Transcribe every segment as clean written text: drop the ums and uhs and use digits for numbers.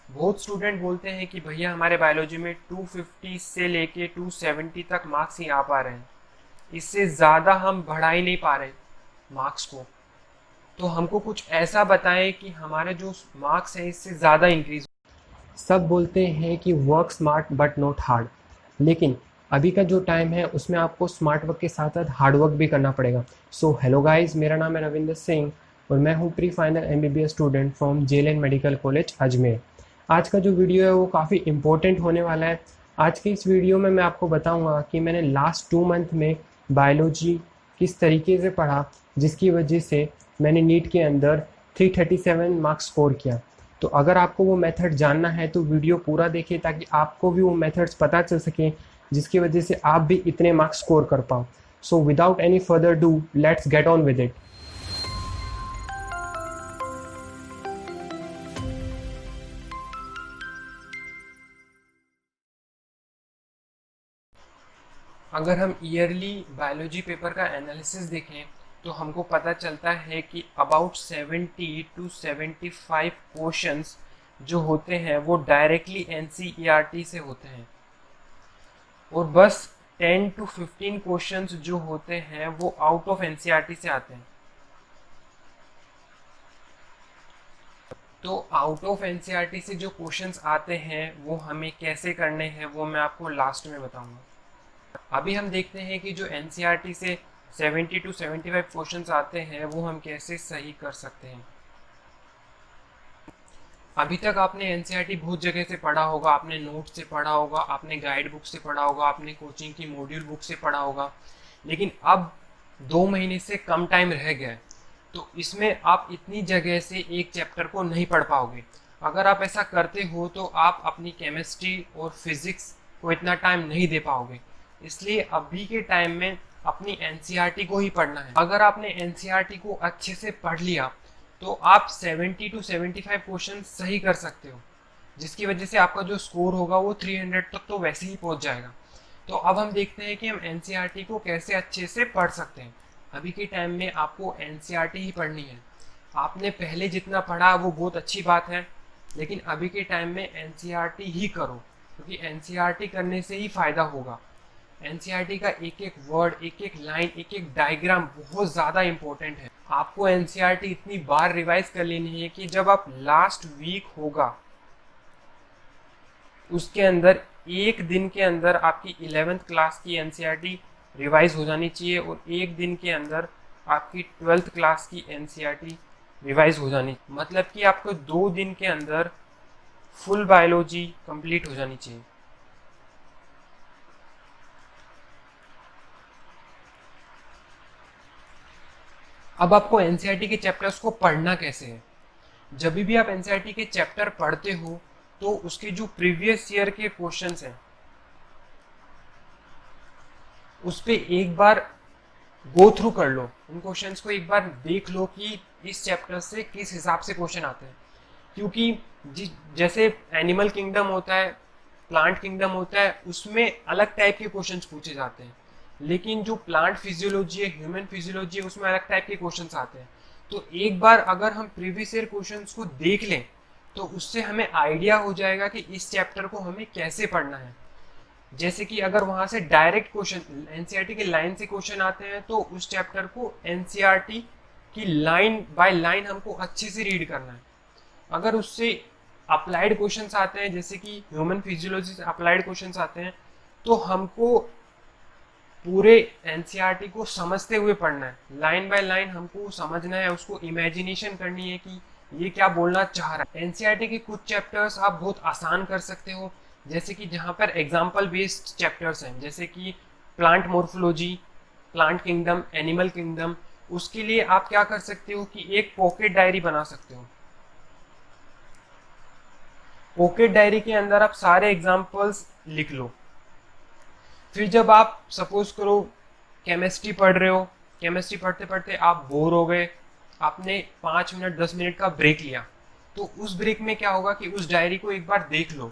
बहुत स्टूडेंट बोलते हैं कि भैया हमारे बायोलॉजी में 250 से लेके 270 तक मार्क्स ही आ पा रहे हैं, इससे ज़्यादा हम बढ़ा ही नहीं पा रहे मार्क्स को। तो हमको कुछ ऐसा बताएं कि हमारे जो मार्क्स हैं इससे ज़्यादा इंक्रीज। सब बोलते हैं कि work smart but not hard, लेकिन अभी का जो टाइम है उसमें आपको स्मार्ट वर्क के साथ साथ हार्ड वर्क भी करना पड़ेगा। सो हेलो गाइस, मेरा नाम है रविंदर सिंह और मैं हूँ pre final MBBS student from JLN medical college Ajmer. आज का जो वीडियो है वो काफ़ी इम्पोर्टेंट होने वाला है। आज के इस वीडियो में मैं आपको बताऊंगा कि मैंने लास्ट 2 मंथ में बायोलॉजी किस तरीके से पढ़ा, जिसकी वजह से मैंने नीट के अंदर 337 मार्क्स स्कोर किया। तो अगर आपको वो मेथड जानना है तो वीडियो पूरा देखिए ताकि आपको भी वो मेथड्स पता चल सके, जिसकी वजह से आप भी इतने मार्क्स स्कोर कर पाओ। So without any further do, let's get on with it. अगर हम ईयरली बायोलॉजी पेपर का एनालिसिस देखें तो हमको पता चलता है कि अबाउट 70 टू 75 क्वेश्चंस जो होते हैं वो डायरेक्टली एनसीईआरटी से होते हैं, और बस 10 टू 15 क्वेश्चंस जो होते हैं वो आउट ऑफ एनसीईआरटी से आते हैं। तो आउट ऑफ एनसीईआरटी से जो क्वेश्चंस आते हैं वो हमें कैसे करने हैं वो मैं आपको लास्ट में बताऊंगा। अभी हम देखते हैं कि जो एनसीईआरटी से 70 टू 75 क्वेश्चंस आते हैं वो हम कैसे सही कर सकते हैं। अभी तक आपने एनसीईआरटी बहुत जगह से पढ़ा होगा, आपने नोट से पढ़ा होगा, आपने गाइड बुक से पढ़ा होगा, आपने कोचिंग की मॉड्यूल बुक से पढ़ा होगा, लेकिन अब 2 महीने से कम टाइम रह गया है, तो इसमें आप इतनी जगह से एक चैप्टर को नहीं पढ़ पाओगे। अगर आप ऐसा करते हो तो आप अपनी केमिस्ट्री और फिजिक्स को इतना टाइम नहीं दे पाओगे। इसलिए अभी के टाइम में अपनी एनसीईआरटी को ही पढ़ना है। अगर आपने एनसीईआरटी को अच्छे से पढ़ लिया तो आप 70 टू 75 क्वेश्चन सही कर सकते हो, जिसकी वजह से आपका जो स्कोर होगा वो 300 तक तो वैसे ही पहुंच जाएगा। तो अब हम देखते हैं कि हम एनसीईआरटी को कैसे अच्छे से पढ़ सकते हैं। अभी के टाइम में आपको एनसीईआरटी ही पढ़नी है। आपने पहले जितना पढ़ा वो बहुत अच्छी बात है, लेकिन अभी के टाइम में एनसीईआरटी ही करो, क्योंकि एनसीईआरटी करने से ही फ़ायदा होगा। एनसीईआरटी का एक एक वर्ड, एक एक लाइन, एक एक डायग्राम बहुत ज़्यादा इंपॉर्टेंट है। आपको एनसीईआरटी इतनी बार रिवाइज कर लेनी है कि जब आप लास्ट वीक होगा उसके अंदर एक दिन के अंदर आपकी 11th क्लास की एनसीईआरटी रिवाइज हो जानी चाहिए, और एक दिन के अंदर आपकी 12th क्लास की एनसीईआरटी रिवाइज हो जानी, मतलब कि आपको 2 दिन के अंदर फुल बायोलॉजी कंप्लीट हो जानी चाहिए। अब आपको एनसीईआरटी के चैप्टर्स को पढ़ना कैसे है। जब भी आप एनसीईआरटी के चैप्टर पढ़ते हो तो उसके जो प्रीवियस ईयर के क्वेश्चंस हैं उस पर एक बार गो थ्रू कर लो, उन क्वेश्चंस को एक बार देख लो कि इस चैप्टर से किस हिसाब से क्वेश्चन आते हैं। क्योंकि जैसे एनिमल किंगडम होता है, प्लांट किंगडम होता है, उसमें अलग टाइप के क्वेश्चंस पूछे जाते हैं, लेकिन जो प्लांट फिजियोलॉजी है, ह्यूमन फिजियोलॉजी है, उसमें अलग टाइप के क्वेश्चंस आते हैं। तो एक बार अगर हम प्रीवियस ईयर क्वेश्चंस को देख लें तो उससे हमें आइडिया हो जाएगा कि इस चैप्टर को हमें कैसे पढ़ना है। जैसे कि अगर वहां से डायरेक्ट क्वेश्चन एनसीईआरटी के लाइन से क्वेश्चन आते हैं तो उस चैप्टर को एनसीईआरटी की लाइन बाय लाइन हमको अच्छे से रीड करना है। अगर उससे अप्लाइड क्वेश्चंस आते हैं, जैसे कि ह्यूमन फिजियोलॉजी से अप्लाइड क्वेश्चंस आते हैं, तो हमको पूरे एनसीईआरटी को समझते हुए पढ़ना है, लाइन बाय लाइन हमको समझना है, उसको इमेजिनेशन करनी है कि ये क्या बोलना चाह रहा है। एनसीईआरटी के कुछ चैप्टर्स आप बहुत आसान कर सकते हो, जैसे कि जहाँ पर एग्जाम्पल बेस्ड चैप्टर्स हैं, जैसे कि plant morphology, plant kingdom, animal kingdom. उसके लिए आप क्या कर सकते हो कि एक पॉकेट डायरी बना सकते हो। पॉकेट डायरी के अंदर आप सारे एग्जाम्पल्स लिख लो। फिर जब आप सपोज करो केमिस्ट्री पढ़ रहे हो, केमिस्ट्री पढ़ते पढ़ते आप बोर हो गए, आपने 5 मिनट 10 मिनट का ब्रेक लिया, तो उस ब्रेक में क्या होगा कि उस डायरी को एक बार देख लो।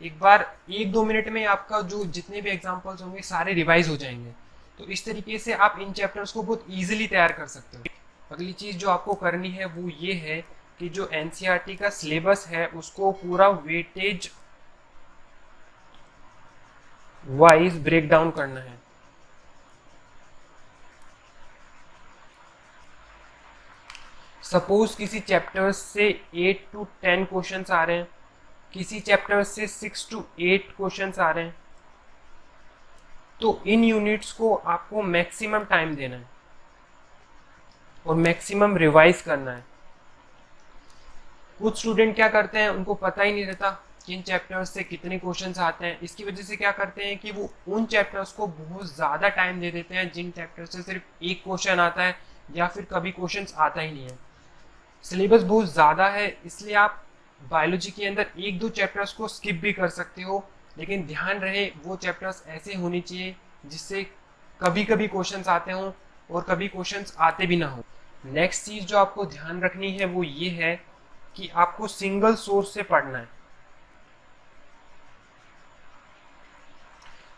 एक बार 1-2 मिनट में आपका जो जितने भी एग्जाम्पल्स होंगे सारे रिवाइज हो जाएंगे। तो इस तरीके से आप इन चैप्टर्स को बहुत ईजिली तैयार कर सकते हो। अगली चीज़ जो आपको करनी है वो ये है कि जो एनसीईआरटी का सिलेबस है उसको पूरा वेटेज वाइज ब्रेक डाउन करना है। सपोज किसी चैप्टर्स से 8 to 10 क्वेश्चंस आ रहे हैं, किसी चैप्टर से 6 to 8 क्वेश्चंस आ रहे हैं, तो इन यूनिट्स को आपको मैक्सिमम टाइम देना है और मैक्सिमम रिवाइज करना है। कुछ स्टूडेंट क्या करते हैं, उनको पता ही नहीं रहता किन चैप्टर्स से कितने क्वेश्चंस आते हैं। इसकी वजह से क्या करते हैं कि वो उन चैप्टर्स को बहुत ज़्यादा टाइम दे देते हैं जिन चैप्टर से सिर्फ एक क्वेश्चन आता है या फिर कभी क्वेश्चंस आता ही नहीं है। सिलेबस बहुत ज़्यादा है, इसलिए आप बायोलॉजी के अंदर 1-2 चैप्टर्स को स्किप भी कर सकते हो, लेकिन ध्यान रहे वो चैप्टर्स ऐसे होने चाहिए जिससे कभी कभी क्वेश्चंस आते हों और कभी क्वेश्चंस आते भी ना हो। नेक्स्ट चीज़ जो आपको ध्यान रखनी है वो ये है कि आपको सिंगल सोर्स से पढ़ना है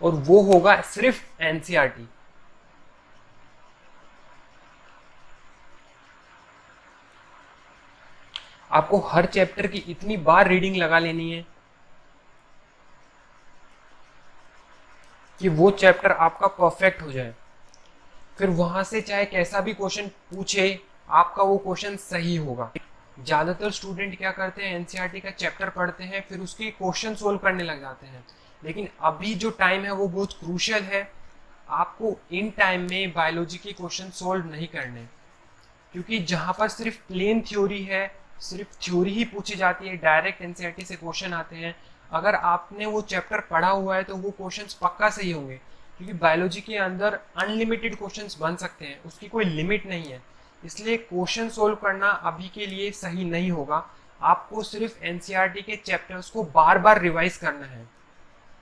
और वो होगा सिर्फ एनसीईआरटी। आपको हर चैप्टर की इतनी बार रीडिंग लगा लेनी है कि वो चैप्टर आपका परफेक्ट हो जाए। फिर वहां से चाहे कैसा भी क्वेश्चन पूछे, आपका वो क्वेश्चन सही होगा। ज़्यादातर स्टूडेंट क्या करते हैं, एनसीईआरटी का चैप्टर पढ़ते हैं फिर उसके क्वेश्चन सोल्व करने लग जाते हैं, लेकिन अभी जो टाइम है वो बहुत क्रूशियल है। आपको इन टाइम में बायोलॉजी के क्वेश्चन सोल्व नहीं करने, क्योंकि जहाँ पर सिर्फ प्लेन थ्योरी है, सिर्फ थ्योरी ही पूछी जाती है, डायरेक्ट एनसीईआरटी से क्वेश्चन आते हैं। अगर आपने वो चैप्टर पढ़ा हुआ है तो वो क्वेश्चंस पक्का सही होंगे, क्योंकि बायोलॉजी के अंदर अनलिमिटेड क्वेश्चंस बन सकते हैं, उसकी कोई लिमिट नहीं है। इसलिए क्वेश्चन सोल्व करना अभी के लिए सही नहीं होगा। आपको सिर्फ एनसीईआरटी के चैप्टर्स को बार बार रिवाइज करना है।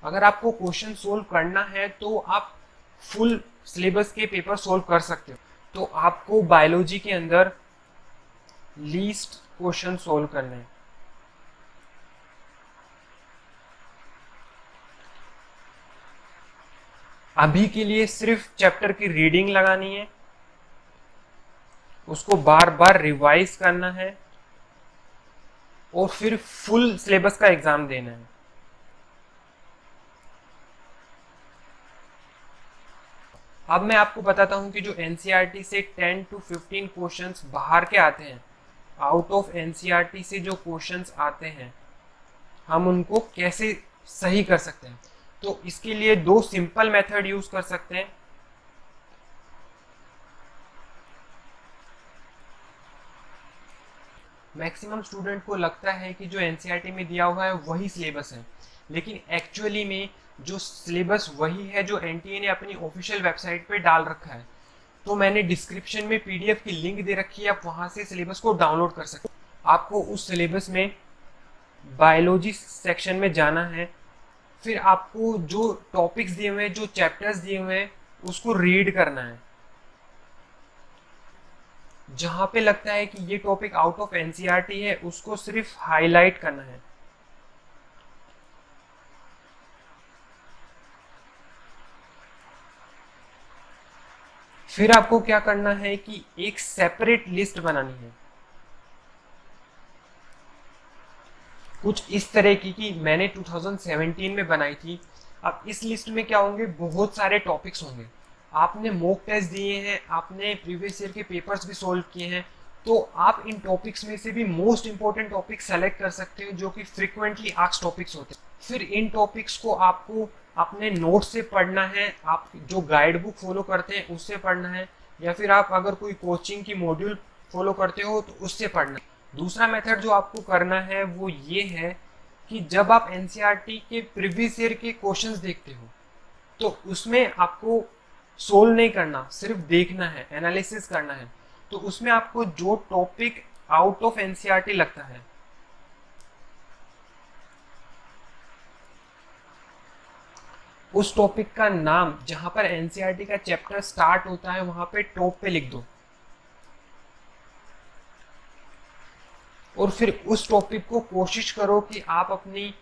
अगर आपको क्वेश्चन सोल्व करना है तो आप फुल सिलेबस के पेपर सोल्व कर सकते हो। तो आपको बायोलॉजी के अंदर लीस्ट क्वेश्चन सोल्व करने हैं। अभी के लिए सिर्फ चैप्टर की रीडिंग लगानी है, उसको बार बार रिवाइज करना है और फिर फुल सिलेबस का एग्जाम देना है। अब मैं आपको बताता हूं कि जो एनसीईआरटी से 10 to 15 क्वेश्चंस बाहर के आते हैं, आउट ऑफ एनसीईआरटी से जो क्वेश्चंस आते हैं, हम उनको कैसे सही कर सकते हैं। तो इसके लिए 2 सिंपल मेथड यूज कर सकते हैं। मैक्सिमम स्टूडेंट को लगता है कि जो एनसीईआरटी में दिया हुआ है वही सिलेबस है, लेकिन एक्चुअली में जो सिलेबस वही है जो एनटीए ने अपनी ऑफिशियल वेबसाइट पे डाल रखा है। तो मैंने डिस्क्रिप्शन में पीडीएफ की लिंक दे रखी है, आप वहां से सिलेबस को डाउनलोड कर सकते हैं। आपको उस सिलेबस में बायोलॉजी सेक्शन में जाना है, फिर आपको जो टॉपिक्स दिए हुए हैं, जो चैप्टर्स दिए हुए हैं, उसको रीड करना है। जहां पे लगता है कि ये टॉपिक आउट ऑफ एनसीईआरटी है, उसको सिर्फ हाईलाइट करना है। फिर आपको क्या करना है कि एक सेपरेट लिस्ट बनानी है, कुछ इस तरह की मैंने 2017 में बनाई थी। अब इस लिस्ट में क्या होंगे, बहुत सारे टॉपिक्स होंगे। आपने मॉक टेस्ट दिए हैं, आपने प्रीवियस ईयर के पेपर्स भी सोल्व किए हैं, तो आप इन टॉपिक्स में से भी मोस्ट इंपॉर्टेंट टॉपिक सेलेक्ट कर सकते हो जो कि फ्रीक्वेंटली आस्क्ड टॉपिक्स होते हैं। फिर इन टॉपिक्स को आपको अपने नोट्स से पढ़ना है, आप जो गाइड बुक फॉलो करते हैं उससे पढ़ना है, या फिर आप अगर कोई कोचिंग की मॉड्यूल फॉलो करते हो तो उससे पढ़ना है। दूसरा मेथड जो आपको करना है वो ये है कि जब आप एनसीईआरटी के प्रीवियस ईयर के क्वेश्चंस देखते हो तो उसमें आपको सोल्व नहीं करना, सिर्फ देखना है, एनालिसिस करना है। तो उसमें आपको जो टॉपिक आउट ऑफ एनसीईआरटी लगता है उस टॉपिक का नाम जहां पर एनसीईआरटी का चैप्टर स्टार्ट होता है वहां पे टॉप पे लिख दो, और फिर उस टॉपिक को कोशिश करो कि आप अपनी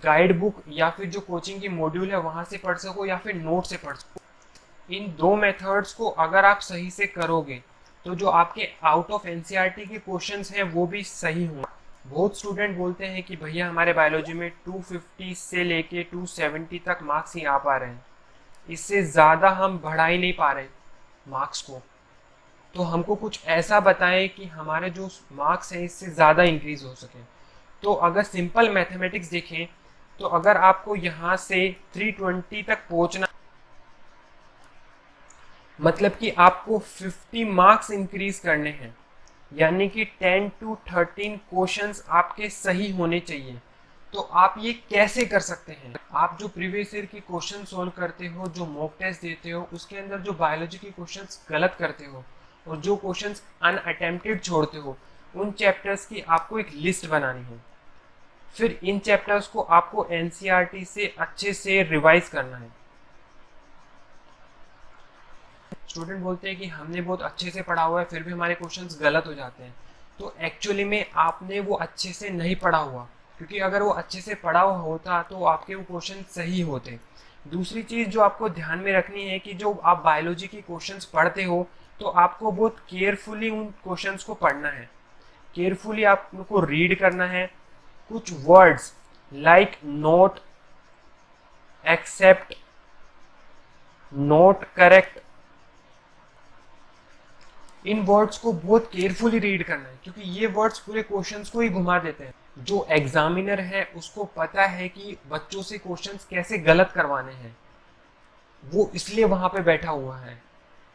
गाइड बुक या फिर जो कोचिंग की मॉड्यूल है वहां से पढ़ सको या फिर नोट से पढ़ सको। इन 2 मेथड्स को अगर आप सही से करोगे तो जो आपके आउट ऑफ एनसीईआरटी के क्वेश्चंस हैं वो भी सही हों। बहुत स्टूडेंट बोलते हैं कि भैया हमारे बायोलॉजी में 250 से लेके 270 तक मार्क्स ही आ पा रहे हैं, इससे ज़्यादा हम बढ़ा ही नहीं पा रहे मार्क्स को, तो हमको कुछ ऐसा बताएं कि हमारे जो मार्क्स हैं इससे ज़्यादा इंक्रीज हो सके। तो अगर सिंपल मैथमेटिक्स देखें तो अगर आपको यहाँ से 320 तक पहुँचना, मतलब कि आपको 50 मार्क्स इंक्रीज करने हैं, यानी कि 10 to 13 क्वेश्चंस आपके सही होने चाहिए। तो आप ये कैसे कर सकते हैं? आप जो प्रीवियस ईयर की क्वेश्चन सोल्व करते हो, जो मॉक टेस्ट देते हो, उसके अंदर जो बायोलॉजी की क्वेश्चंस गलत करते हो और जो क्वेश्चंस अनअटेम्प्टेड छोड़ते हो, उन चैप्टर्स की आपको एक लिस्ट बनानी है। फिर इन चैप्टर्स को आपको एनसीईआरटी से अच्छे से रिवाइज करना है। स्टूडेंट बोलते हैं कि हमने बहुत अच्छे से पढ़ा हुआ है फिर भी हमारे क्वेश्चंस गलत हो जाते हैं, तो एक्चुअली में आपने वो अच्छे से नहीं पढ़ा हुआ, क्योंकि अगर वो अच्छे से पढ़ा हुआ होता तो आपके वो क्वेश्चन सही होते। दूसरी चीज़ जो आपको ध्यान में रखनी है कि जो आप बायोलॉजी की क्वेश्चंस पढ़ते हो तो आपको बहुत केयरफुली उन क्वेश्चंस को पढ़ना है, केयरफुली आपको रीड करना है। कुछ words like not, except, not correct, इन वर्ड्स को बहुत केयरफुली रीड करना है, क्योंकि ये वर्ड्स पूरे क्वेश्चंस को ही घुमा देते हैं। जो एग्जामिनर है उसको पता है कि बच्चों से क्वेश्चंस कैसे गलत करवाने हैं, वो इसलिए वहां पे बैठा हुआ है,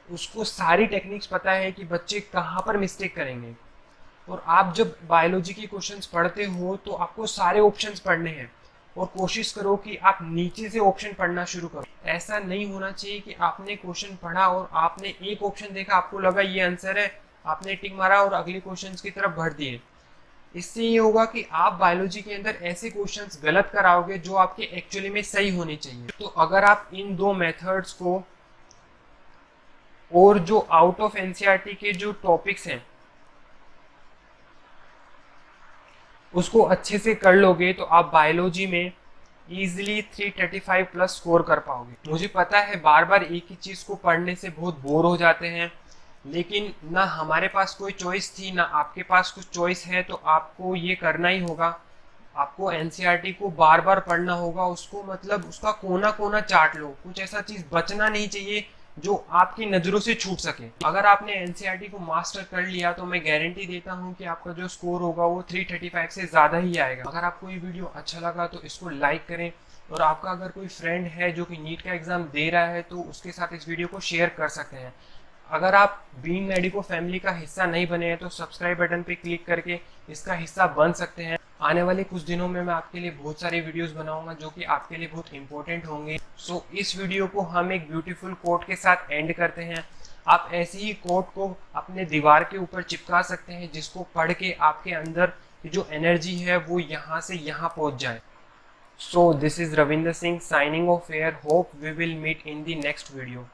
उसको सारी टेक्निक्स पता है कि बच्चे कहाँ पर मिस्टेक करेंगे। और आप जब बायोलॉजी के क्वेश्चंस पढ़ते हो तो आपको सारे ऑप्शंस पढ़ने हैं और कोशिश करो कि आप नीचे से ऑप्शन पढ़ना शुरू करो। ऐसा नहीं होना चाहिए कि आपने क्वेश्चन पढ़ा और आपने एक ऑप्शन देखा, आपको लगा ये आंसर है, आपने टिक मारा और अगले क्वेश्चंस की तरफ बढ़ दिए। इससे ये होगा कि आप बायोलॉजी के अंदर ऐसे क्वेश्चंस गलत कराओगे जो आपके एक्चुअली में सही होने चाहिए। तो अगर आप इन दो मेथड्स को और जो आउट ऑफ एनसीईआरटी के जो टॉपिक्स हैं उसको अच्छे से कर लोगे तो आप बायोलॉजी में इजीली 335 प्लस स्कोर कर पाओगे। मुझे पता है बार बार एक ही चीज़ को पढ़ने से बहुत बोर हो जाते हैं, लेकिन ना हमारे पास कोई चॉइस थी ना आपके पास कुछ चॉइस है, तो आपको ये करना ही होगा। आपको एनसीईआरटी को बार बार पढ़ना होगा, उसको मतलब उसका कोना कोना चाट लो, कुछ ऐसा चीज़ बचना नहीं चाहिए जो आपकी नज़रों से छूट सके। अगर आपने एनसीईआरटी को मास्टर कर लिया तो मैं गारंटी देता हूं कि आपका जो स्कोर होगा वो 335 से ज़्यादा ही आएगा। अगर आपको ये वीडियो अच्छा लगा तो इसको लाइक करें, और आपका अगर कोई फ्रेंड है जो कि नीट का एग्ज़ाम दे रहा है तो उसके साथ इस वीडियो को शेयर कर सकते हैं। अगर आप बीइंग मेडिको फैमिली का हिस्सा नहीं बने हैं तो सब्सक्राइब बटन पे क्लिक करके इसका हिस्सा बन सकते हैं। आने वाले कुछ दिनों में मैं आपके लिए बहुत सारे वीडियोस बनाऊंगा जो कि आपके लिए बहुत इंपॉर्टेंट होंगे। सो इस वीडियो को हम एक ब्यूटीफुल कोट के साथ एंड करते हैं। आप ऐसे ही कोट को अपने दीवार के ऊपर चिपका सकते हैं जिसको पढ़ के आपके अंदर जो एनर्जी है वो यहाँ से यहाँ पहुँच जाए। So this is Ravinder Singh signing off here. Hope we will meet in the next video.